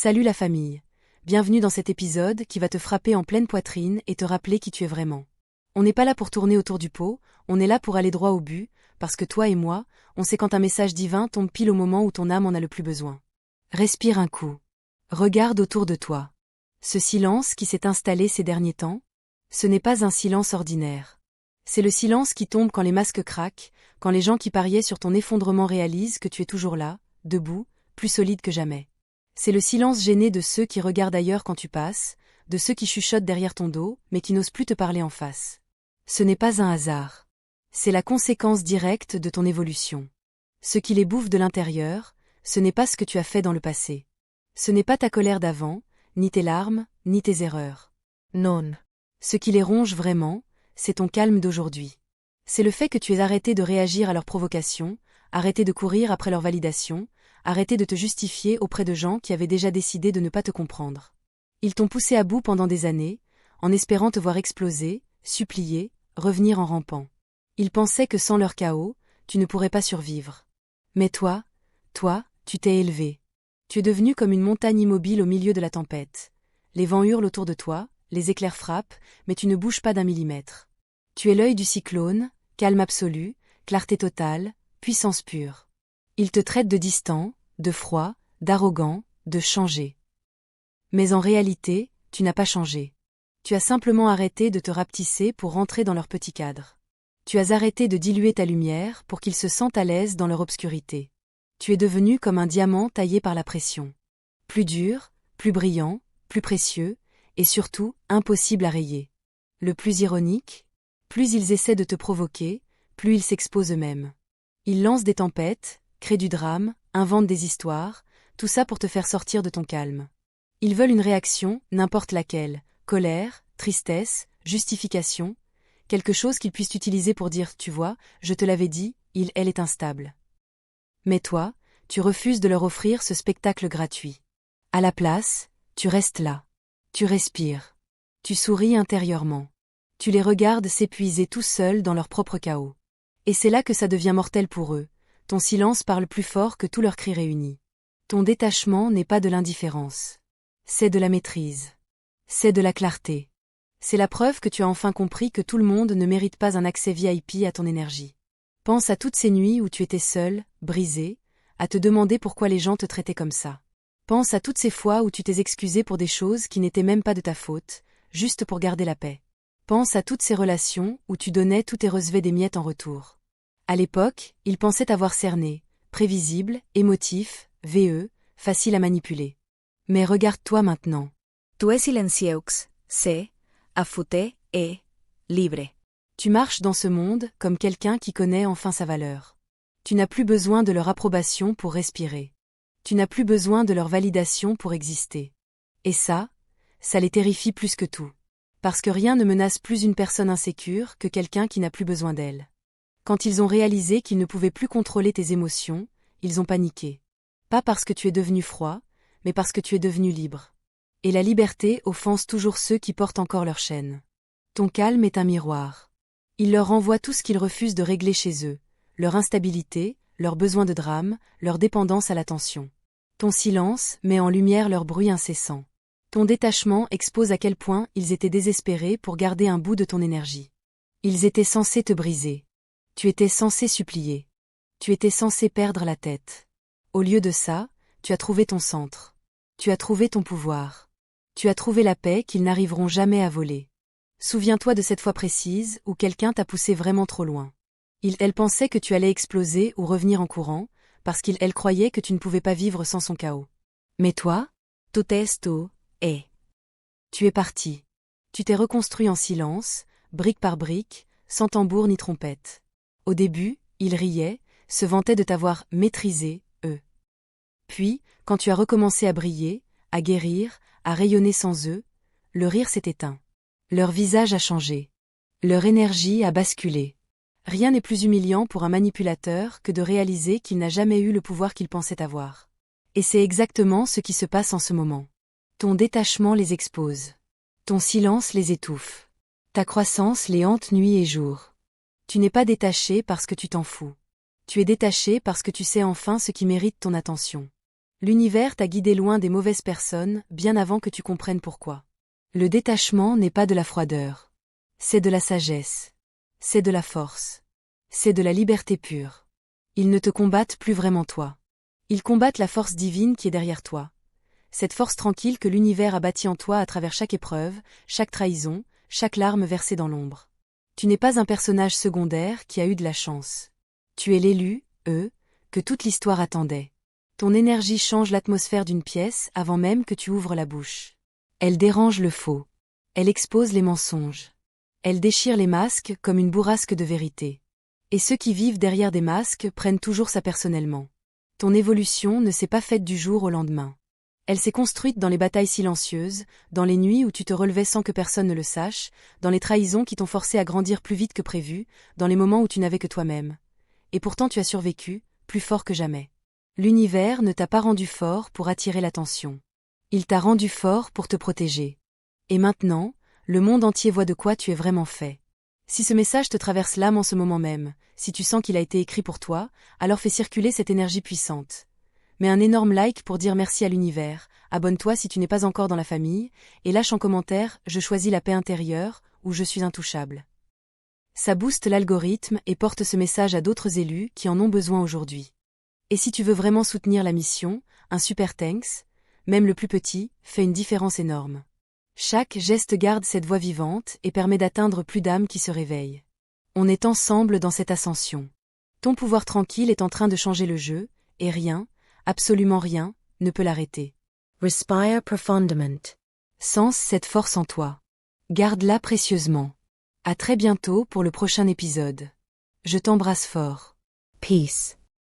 Salut la famille. Bienvenue dans cet épisode qui va te frapper en pleine poitrine et te rappeler qui tu es vraiment. On n'est pas là pour tourner autour du pot, on est là pour aller droit au but, parce que toi et moi, on sait quand un message divin tombe pile au moment où ton âme en a le plus besoin. Respire un coup. Regarde autour de toi. Ce silence qui s'est installé ces derniers temps, ce n'est pas un silence ordinaire. C'est le silence qui tombe quand les masques craquent, quand les gens qui pariaient sur ton effondrement réalisent que tu es toujours là, debout, plus solide que jamais. C'est le silence gêné de ceux qui regardent ailleurs quand tu passes, de ceux qui chuchotent derrière ton dos, mais qui n'osent plus te parler en face. Ce n'est pas un hasard. C'est la conséquence directe de ton évolution. Ce qui les bouffe de l'intérieur, ce n'est pas ce que tu as fait dans le passé. Ce n'est pas ta colère d'avant, ni tes larmes, ni tes erreurs. Non. Ce qui les ronge vraiment, c'est ton calme d'aujourd'hui. C'est le fait que tu aies arrêté de réagir à leurs provocations, arrêté de courir après leur validation, arrêté de te justifier auprès de gens qui avaient déjà décidé de ne pas te comprendre. Ils t'ont poussé à bout pendant des années, en espérant te voir exploser, supplier, revenir en rampant. Ils pensaient que sans leur chaos, tu ne pourrais pas survivre. Mais toi, tu t'es élevé. Tu es devenu comme une montagne immobile au milieu de la tempête. Les vents hurlent autour de toi, les éclairs frappent, mais tu ne bouges pas d'un millimètre. Tu es l'œil du cyclone, calme absolu, clarté totale, puissance pure. Ils te traitent de distant, de froid, d'arrogant, de changé. Mais en réalité, tu n'as pas changé. Tu as simplement arrêté de te rapetisser pour rentrer dans leur petit cadre. Tu as arrêté de diluer ta lumière pour qu'ils se sentent à l'aise dans leur obscurité. Tu es devenu comme un diamant taillé par la pression. Plus dur, plus brillant, plus précieux, et surtout, impossible à rayer. Le plus ironique, plus ils essaient de te provoquer, plus ils s'exposent eux-mêmes. Ils lancent des tempêtes, créent du drame, inventent des histoires, tout ça pour te faire sortir de ton calme. Ils veulent une réaction, n'importe laquelle, colère, tristesse, justification, quelque chose qu'ils puissent utiliser pour dire « tu vois, je te l'avais dit, elle est instable ». Mais toi, tu refuses de leur offrir ce spectacle gratuit. À la place, tu restes là. Tu respires. Tu souris intérieurement. Tu les regardes s'épuiser tout seuls dans leur propre chaos. Et c'est là que ça devient mortel pour eux. Ton silence parle plus fort que tous leurs cris réunis. Ton détachement n'est pas de l'indifférence. C'est de la maîtrise. C'est de la clarté. C'est la preuve que tu as enfin compris que tout le monde ne mérite pas un accès VIP à ton énergie. Pense à toutes ces nuits où tu étais seul, brisé, à te demander pourquoi les gens te traitaient comme ça. Pense à toutes ces fois où tu t'es excusé pour des choses qui n'étaient même pas de ta faute, juste pour garder la paix. Pense à toutes ces relations où tu donnais tout et recevais des miettes en retour. À l'époque, ils pensaient t'avoir cerné, prévisible, émotif, veineux, facile à manipuler. Mais regarde-toi maintenant. Tu es silencieux, c'est, affûté et libre. Tu marches dans ce monde comme quelqu'un qui connaît enfin sa valeur. Tu n'as plus besoin de leur approbation pour respirer. Tu n'as plus besoin de leur validation pour exister. Et ça les terrifie plus que tout. Parce que rien ne menace plus une personne insécure que quelqu'un qui n'a plus besoin d'elle. Quand ils ont réalisé qu'ils ne pouvaient plus contrôler tes émotions, ils ont paniqué. Pas parce que tu es devenu froid, mais parce que tu es devenu libre. Et la liberté offense toujours ceux qui portent encore leur chaîne. Ton calme est un miroir. Il leur renvoie tout ce qu'ils refusent de régler chez eux, leur instabilité, leur besoin de drame, leur dépendance à l'attention. Ton silence met en lumière leur bruit incessant. Ton détachement expose à quel point ils étaient désespérés pour garder un bout de ton énergie. Ils étaient censés te briser. Tu étais censé supplier. Tu étais censé perdre la tête. Au lieu de ça, tu as trouvé ton centre. Tu as trouvé ton pouvoir. Tu as trouvé la paix qu'ils n'arriveront jamais à voler. Souviens-toi de cette fois précise où quelqu'un t'a poussé vraiment trop loin. Elle pensait que tu allais exploser ou revenir en courant, parce elle croyait que tu ne pouvais pas vivre sans son chaos. Mais toi, Tu t'es et. Tu es parti. Tu t'es reconstruit en silence, brique par brique, sans tambour ni trompette. Au début, ils riaient, se vantaient de t'avoir maîtrisé, eux. Puis, quand tu as recommencé à briller, à guérir, à rayonner sans eux, le rire s'est éteint. Leur visage a changé. Leur énergie a basculé. Rien n'est plus humiliant pour un manipulateur que de réaliser qu'il n'a jamais eu le pouvoir qu'il pensait avoir. Et c'est exactement ce qui se passe en ce moment. Ton détachement les expose. Ton silence les étouffe. Ta croissance les hante nuit et jour. Tu n'es pas détaché parce que tu t'en fous. Tu es détaché parce que tu sais enfin ce qui mérite ton attention. L'univers t'a guidé loin des mauvaises personnes, bien avant que tu comprennes pourquoi. Le détachement n'est pas de la froideur. C'est de la sagesse. C'est de la force. C'est de la liberté pure. Ils ne te combattent plus vraiment toi. Ils combattent la force divine qui est derrière toi. Cette force tranquille que l'univers a bâtie en toi à travers chaque épreuve, chaque trahison, chaque larme versée dans l'ombre. Tu n'es pas un personnage secondaire qui a eu de la chance. Tu es l'élu, que toute l'histoire attendait. Ton énergie change l'atmosphère d'une pièce avant même que tu ouvres la bouche. Elle dérange le faux. Elle expose les mensonges. Elle déchire les masques comme une bourrasque de vérité. Et ceux qui vivent derrière des masques prennent toujours ça personnellement. Ton évolution ne s'est pas faite du jour au lendemain. Elle s'est construite dans les batailles silencieuses, dans les nuits où tu te relevais sans que personne ne le sache, dans les trahisons qui t'ont forcé à grandir plus vite que prévu, dans les moments où tu n'avais que toi-même. Et pourtant tu as survécu, plus fort que jamais. L'univers ne t'a pas rendu fort pour attirer l'attention. Il t'a rendu fort pour te protéger. Et maintenant, le monde entier voit de quoi tu es vraiment fait. Si ce message te traverse l'âme en ce moment même, si tu sens qu'il a été écrit pour toi, alors fais circuler cette énergie puissante. Mets un énorme like pour dire merci à l'univers, abonne-toi si tu n'es pas encore dans la famille, et lâche en commentaire « Je choisis la paix intérieure » ou « Je suis intouchable ». Ça booste l'algorithme et porte ce message à d'autres élus qui en ont besoin aujourd'hui. Et si tu veux vraiment soutenir la mission, un super thanks, même le plus petit, fait une différence énorme. Chaque geste garde cette voix vivante et permet d'atteindre plus d'âmes qui se réveillent. On est ensemble dans cette ascension. Ton pouvoir tranquille est en train de changer le jeu, et rien, absolument rien, ne peut l'arrêter. Respire profondément. Sens cette force en toi. Garde-la précieusement. À très bientôt pour le prochain épisode. Je t'embrasse fort. Peace.